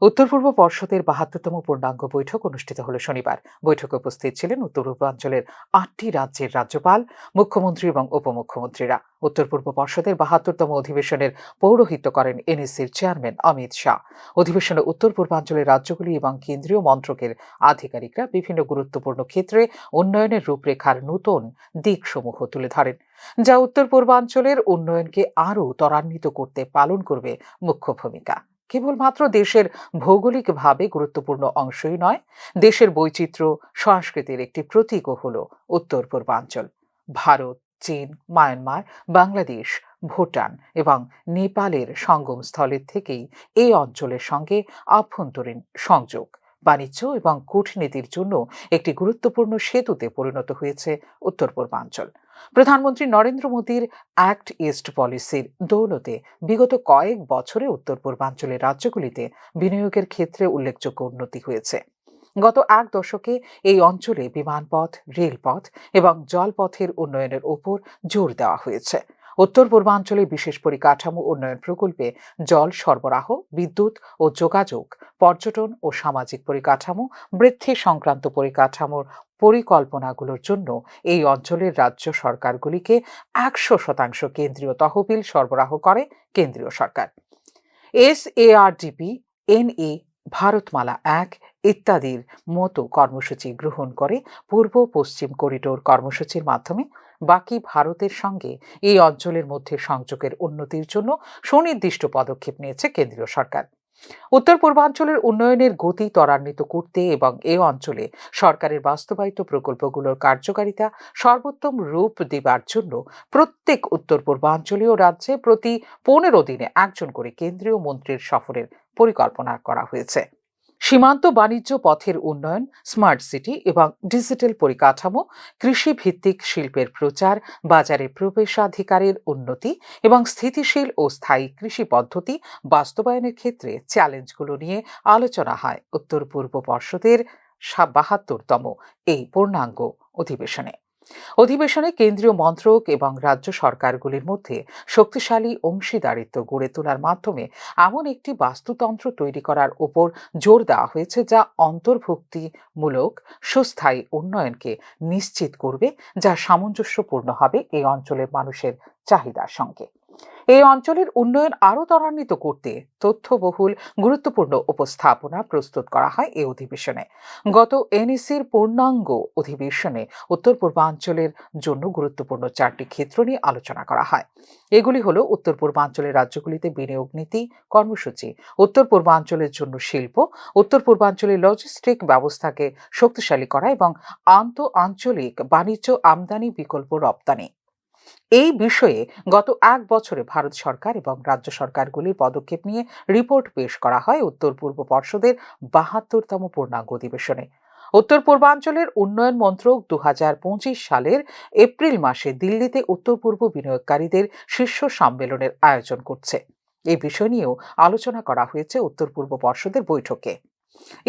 উত্তর পূর্ব পর্ষদের ৭২তম পূর্ণাঙ্গ বৈঠক অনুষ্ঠিত হল শনিবার। বৈঠকে উপস্থিত ছিলেন উত্তর পূর্বাঞ্চলের ৮টি রাজ্যের রাজ্যপাল, মুখ্যমন্ত্রী এবং উপমুখ্যমন্ত্রীরা। উত্তর পূর্ব পর্ষদের ৭২তম অধিবেশনের পৌরোহিত্য করেন এনএসির চেয়ারম্যান অমিত শাহ। অধিবেশনে উত্তর পূর্বাঞ্চলের রাজ্যগুলি এবং কেন্দ্রীয় মন্ত্রকের আধিকারিকরা বিভিন্ন গুরুত্বপূর্ণ ক্ষেত্রে উন্নয়নের রূপরেখার নতুন দিকসমূহ তুলে ধরেন, যা উত্তর পূর্বাঞ্চলের উন্নয়নকে আরও ত্বরান্বিত করতে পালন করবে মুখ্য ভূমিকা। কেবলমাত্র দেশের ভৌগোলিকভাবে গুরুত্বপূর্ণ অংশই নয়, দেশের বৈচিত্র্য সংস্কৃতির একটি প্রতীকও হল উত্তর পূর্বাঞ্চল। ভারত, চীন, মায়ানমার, বাংলাদেশ, ভুটান এবং নেপালের সঙ্গমস্থলের থেকেই এই অঞ্চলের সঙ্গে আভ্যন্তরীণ সংযোগ, বাণিজ্য এবং কূটনীতির জন্য একটি গুরুত্বপূর্ণ সেতুতে পরিণত হয়েছে উত্তর পূর্বাঞ্চল। প্রধানমন্ত্রী নরেন্দ্র মোদীর অ্যাক্ট ইস্ট পলিসির দৌলতে বিগত কয়েক বছরে উত্তর পূর্বাঞ্চলের রাজ্যগুলিতে বিনিয়োগের ক্ষেত্রে উল্লেখযোগ্য উন্নতি হয়েছে। গত এক দশকে এই অঞ্চলে বিমানপথ, রেলপথ এবং জলপথের উন্নয়নের ওপর জোর দেওয়া হয়েছে। উত্তর পূর্বাঞ্চলে বিশেষ পরিকাঠামো উন্নয়ন প্রকল্পে জল সরবরাহ, বিদ্যুৎ ও যোগাযোগ, পর্যটন ও সামাজিক পরিকাঠামো বৃদ্ধি সংক্রান্ত পরিকাঠামোর পরিকল্পনাগুলোর জন্য এই অঞ্চলের রাজ্য সরকারগুলিকে ১০০% কেন্দ্রীয় তহবিল সরবরাহ করে কেন্দ্রীয় সরকার। SARDP, NA, ভারতমালা ১ ইত্যাদির মতো কর্মসূচি গ্রহণ করে পূর্ব পশ্চিম করিডোর কর্মসূচির মাধ্যমে বাকি ভারতের সঙ্গে এই অঞ্চলের মধ্যে সংযোগের উন্নতির জন্য সুনির্দিষ্ট পদক্ষেপ নিয়েছে কেন্দ্রীয় সরকার। উত্তর পূর্বাঞ্চলের উন্নয়নের গতি ত্বরান্বিত করতে এবং এ অঞ্চলে সরকারের বাস্তবায়িত প্রকল্পগুলোর কার্যকারিতা সর্বোত্তম রূপ দেবার জন্য প্রত্যেক উত্তর পূর্বাঞ্চলীয় রাজ্যে প্রতি ১৫ দিনে একজন করে কেন্দ্রীয় মন্ত্রীর সফরের পরিকল্পনা করা হয়েছে। সীমান্ত বাণিজ্য পথের উন্নয়ন, স্মার্ট সিটি এবং ডিজিটাল পরিকাঠামো, কৃষি ভিত্তিক শিল্পের প্রচার, বাজারে প্রবেশাধিকারের উন্নতি এবং স্থিতিশীল ও স্থায়ী কৃষি পদ্ধতি বাস্তবায়নের ক্ষেত্রে চ্যালেঞ্জগুলো নিয়ে আলোচনা হয় উত্তর পূর্ব পর্ষদের ৭২তম এই পূর্ণাঙ্গ অধিবেশনে কেন্দ্রীয় মন্ত্রক এবং রাজ্য সরকারগুলির মধ্যে শক্তিশালী অংশীদারিত্ব গড়ে তোলার মাধ্যমে এমন একটি বাস্তুতন্ত্র তৈরি করার উপর জোর দেওয়া হয়েছে যা অন্তর্ভুক্তিমূলক সুস্থায়ী উন্নয়নকে নিশ্চিত করবে, যা সামঞ্জস্যপূর্ণ হবে এই অঞ্চলের মানুষের চাহিদার সঙ্গে। এই অঞ্চলের উন্নয়ন আরও ত্বরান্বিত করতে তথ্যবহুল গুরুত্বপূর্ণ উপস্থাপনা প্রস্তুত করা হয় এই অধিবেশনে। গত এনএসির পূর্ণাঙ্গ অধিবেশনে উত্তর পূর্বাঞ্চলের জন্য গুরুত্বপূর্ণ ৪টি ক্ষেত্র নিয়ে আলোচনা করা হয়। এগুলি হলো উত্তর পূর্বাঞ্চলের রাজ্যগুলিতে বিনিয়োগ নীতি কর্মসূচি, উত্তর পূর্বাঞ্চলের জন্য শিল্প, উত্তর পূর্বাঞ্চলের লজিস্টিক ব্যবস্থাকে শক্তিশালী করা এবং আন্তঃআঞ্চলিক বাণিজ্য, আমদানি, বিকল্প রপ্তানি। এই বিষয়ে গত এক বছরে ভারত সরকার এবং রাজ্য সরকারগুলির পদক্ষেপ নিয়ে রিপোর্ট পেশ করা হয় উত্তর পূর্ব পর্ষদের ৭২তম পূর্ণাঙ্গ অধিবেশনে। উত্তর পূর্বাঞ্চলের উন্নয়ন মন্ত্রক ২০২৫ সালের এপ্রিল মাসে দিল্লিতে উত্তর পূর্ব বিনিয়োগকারীদের শীর্ষ সম্মেলনের আয়োজন করছে। এই বিষয় নিয়েও আলোচনা করা হয়েছে উত্তর পূর্ব পর্ষদের বৈঠকে।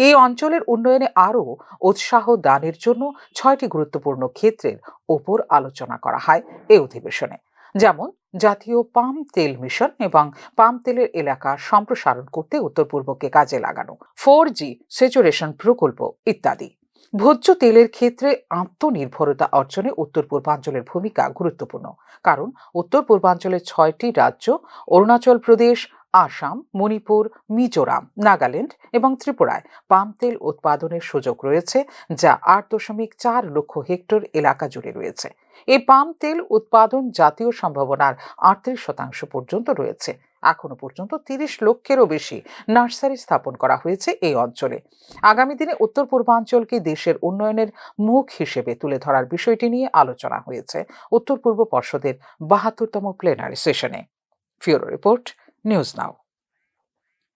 এই অঞ্চলের উন্নয়নে আরও উৎসাহ দানের জন্য ৬টি গুরুত্বপূর্ণ ক্ষেত্রের ওপর আলোচনা করা হয় এই অধিবেশনে, যেমন জাতীয় পাম তেল মিশন এবং পাম তেলের এলাকা সম্প্রসারণ করতে উত্তর পূর্বকে কাজে লাগানো, 4G স্যাচুরেশন প্রকল্প ইত্যাদি। ভোজ্য তেলের ক্ষেত্রে আত্মনির্ভরতা অর্জনে উত্তর পূর্বাঞ্চলের ভূমিকা গুরুত্বপূর্ণ, কারণ উত্তর পূর্বাঞ্চলের ৬টি রাজ্য অরুণাচল প্রদেশ, আসাম, মণিপুর, মিজোরাম, নাগাল্যান্ড এবং ত্রিপুরায় পাম তেল উৎপাদনের সুযোগ রয়েছে, যা ৮.৪ লক্ষ হেক্টর এলাকা জুড়ে রয়েছে। এই পাম তেল উৎপাদন জাতীয় সম্ভাবনার ৩৮% পর্যন্ত রয়েছে। এখনো পর্যন্ত ৩০ লক্ষেরও বেশি নার্সারি স্থাপন করা হয়েছে এই অঞ্চলে। আগামী দিনে উত্তর পূর্বাঞ্চলকে দেশের উন্নয়নের মুখ হিসেবে তুলে ধরার বিষয়টি নিয়ে আলোচনা হয়েছে উত্তর পূর্ব পর্ষদের ৭২তম প্লেনারি সেশনে। ফিউরো রিপোর্ট, নিউজ নাও।